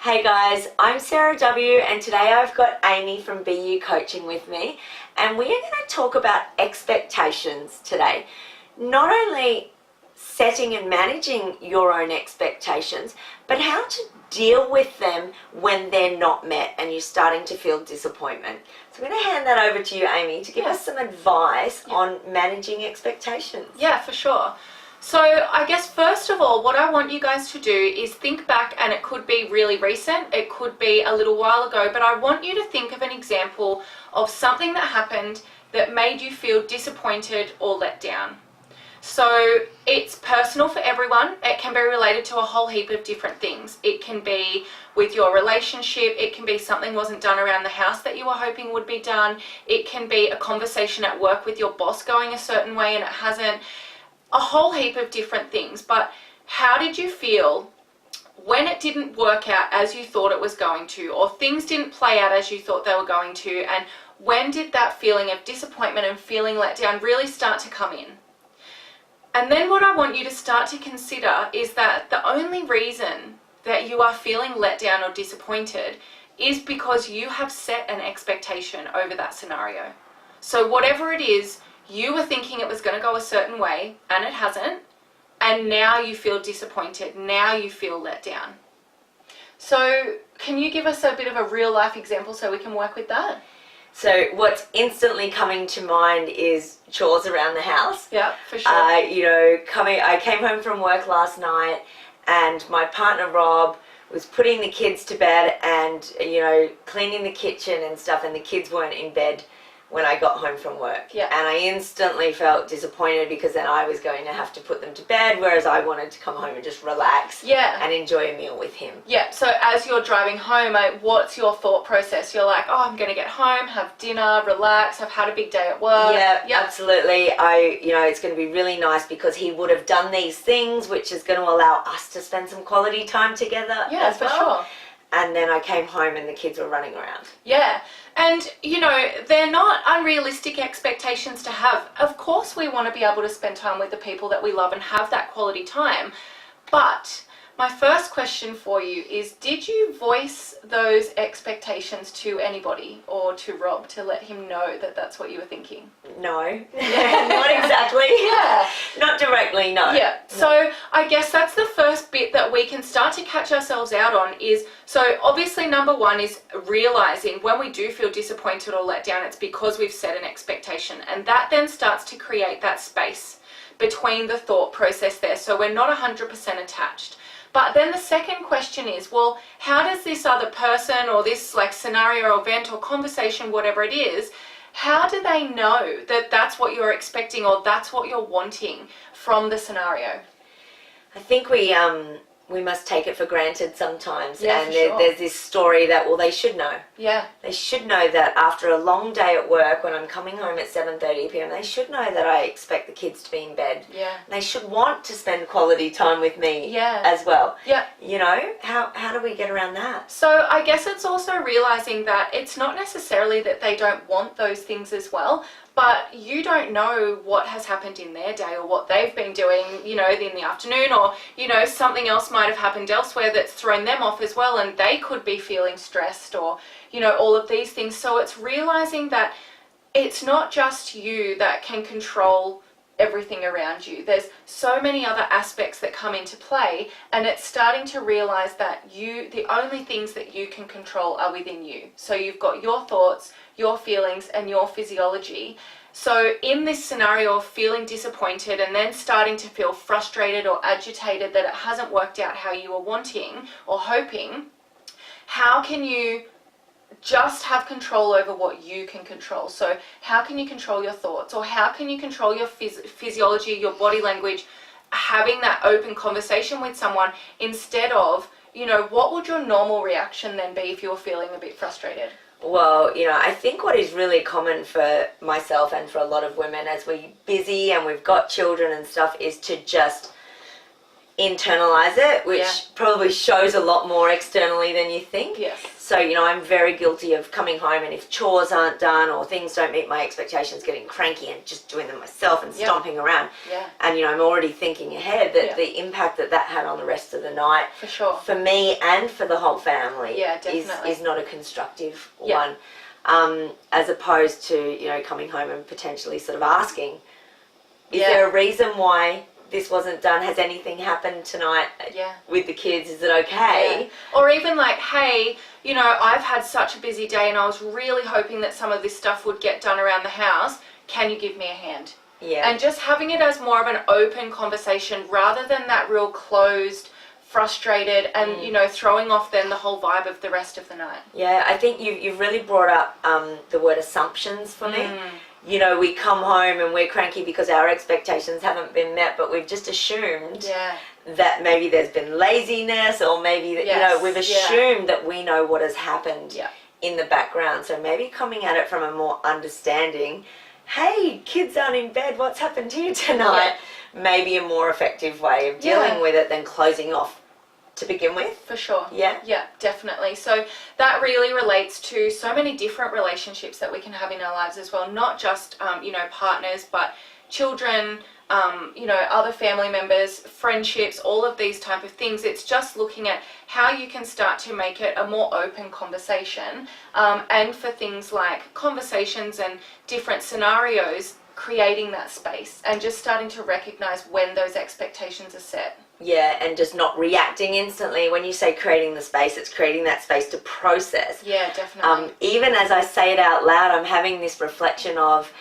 Hey guys, I'm Sarah W. and today I've got Amy from BU Coaching with me, and we're going to talk about expectations today. Not only setting and managing your own expectations, but how to deal with them when they're not met and you're starting to feel disappointment. So I'm going to hand that over to you, Amy, to give us some advice on managing expectations. Yeah, for sure. So I guess first of all, what I want you guys to do is think back, and it could be really recent, it could be a little while ago, but I want you to think of an example of something that happened that made you feel disappointed or let down. So it's personal for everyone. It can be related to a whole heap of different things. It can be with your relationship. It can be something wasn't done around the house that you were hoping would be done. It can be a conversation at work with your boss going a certain way and it hasn't. A whole heap of different things. But how did you feel when it didn't work out as you thought it was going to, or things didn't play out as you thought they were going to? And when did that feeling of disappointment and feeling let down really start to come in? And then what I want you to start to consider is that the only reason that you are feeling let down or disappointed is because you have set an expectation over that scenario. So whatever it is, you were thinking it was going to go a certain way and it hasn't, and now you feel disappointed, now you feel let down. So can you give us a bit of a real life example so we can work with that? So what's instantly coming to mind is chores around the house. Yeah, for sure. I came home from work last night and my partner Rob was putting the kids to bed and, cleaning the kitchen and stuff, and the kids weren't in bed when I got home from work. Yeah. And I instantly felt disappointed because then I was going to have to put them to bed, whereas I wanted to come home and just relax and enjoy a meal with him. Yeah, so as you're driving home, what's your thought process? You're like, oh, I'm going to get home, have dinner, relax, I've had a big day at work. Yeah, absolutely. It's going to be really nice because he would have done these things, which is going to allow us to spend some quality time together as well. Sure. And then I came home and the kids were running around. Yeah. And, they're not unrealistic expectations to have. Of course, we want to be able to spend time with the people that we love and have that quality time. But my first question for you is, did you voice those expectations to anybody or to Rob to let him know that that's what you were thinking? No, not exactly. Yeah. Not directly, no. Yeah, so I guess that's the first bit that we can start to catch ourselves out on is, so obviously number one is realizing when we do feel disappointed or let down, it's because we've set an expectation, and that then starts to create that space between the thought process there, so we're not 100% attached. But then the second question is, well, how does this other person or this scenario or event or conversation, whatever it is, how do they know that that's what you're expecting or that's what you're wanting from the scenario? I think we must take it for granted sometimes. Yeah, and sure. There's this story that, well, they should know. Yeah. They should know that after a long day at work, when I'm coming home at 7:30 p.m, they should know that I expect the kids to be in bed. Yeah. They should want to spend quality time with me as well. Yeah. How do we get around that? So I guess it's also realizing that it's not necessarily that they don't want those things as well, but you don't know what has happened in their day or what they've been doing, in the afternoon, or, something else might have happened elsewhere that's thrown them off as well, and they could be feeling stressed or, all of these things. So it's realizing that it's not just you that can control everything around you. There's so many other aspects that come into play, and it's starting to realize that the only things that you can control are within you. So you've got your thoughts, your feelings, and your physiology. So in this scenario of feeling disappointed and then starting to feel frustrated or agitated that it hasn't worked out how you were wanting or hoping, how can you just have control over what you can control? So how can you control your thoughts, or how can you control your physiology, your body language, having that open conversation with someone instead of, what would your normal reaction then be if you were feeling a bit frustrated? Well, I think what is really common for myself and for a lot of women as we're busy and we've got children and stuff is to just internalize it, which Yeah. probably shows a lot more externally than you think. Yes. So, you know, I'm very guilty of coming home and if chores aren't done or things don't meet my expectations, getting cranky and just doing them myself and Yeah. stomping around. Yeah. And, you know, I'm already thinking ahead that Yeah. the impact that that had on the rest of the night For sure. for me and for the whole family Yeah, definitely. is not a constructive Yeah. one. As opposed to, you know, coming home and potentially sort of asking, is Yeah. there a reason why this wasn't done? Has anything happened tonight Yeah. with the kids? Is it okay? Yeah. Or even like, hey, you know, I've had such a busy day and I was really hoping that some of this stuff would get done around the house. Can you give me a hand? Yeah. And just having it as more of an open conversation rather than that real closed, frustrated, and, you know, throwing off then the whole vibe of the rest of the night. Yeah, I think you've really brought up the word assumptions for me. You know, we come home and we're cranky because our expectations haven't been met, but we've just assumed Yeah. that maybe there's been laziness or maybe that, you know, Yes, we've yeah. assumed that we know what has happened Yeah. in the background. So maybe coming at it from a more understanding, hey, kids aren't in bed, what's happened to you tonight? Maybe a more effective way of dealing Yeah. with it than closing off to begin with. For sure. Yeah. Yeah, definitely. So that really relates to so many different relationships that we can have in our lives as well, not just, you know, partners, but children, you know, other family members, friendships, all of these type of things. It's just looking at how you can start to make it a more open conversation, and for things like conversations and different scenarios, creating that space and just starting to recognize when those expectations are set. Yeah, and just not reacting instantly. When you say creating the space, it's creating that space to process. Yeah, definitely. Even as I say it out loud, I'm having this reflection of,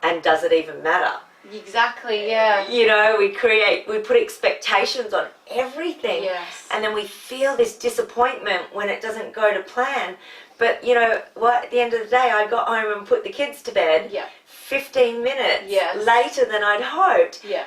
and does it even matter? Exactly, yeah. You know, we put expectations on everything. Yes. And then we feel this disappointment when it doesn't go to plan. But, you know, what, at the end of the day, I got home and put the kids to bed Yeah. 15 minutes Yes. later than I'd hoped. Yeah.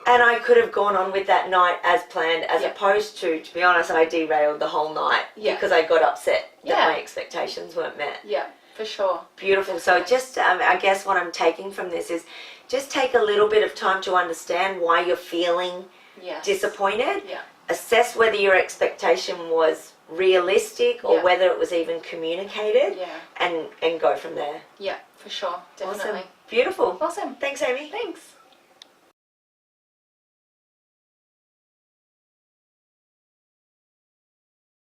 And I could have gone on with that night as planned, as Yeah. opposed to be honest, I derailed the whole night Yeah. because I got upset that Yeah. my expectations weren't met. Yeah, for sure. Beautiful. So just, I guess what I'm taking from this is just take a little bit of time to understand why you're feeling Yes. disappointed. Yeah. Assess whether your expectation was realistic or Yeah. whether it was even communicated, Yeah. and go from there. Yeah, for sure. Definitely. Awesome. Beautiful. Awesome. Thanks, Amy. Thanks.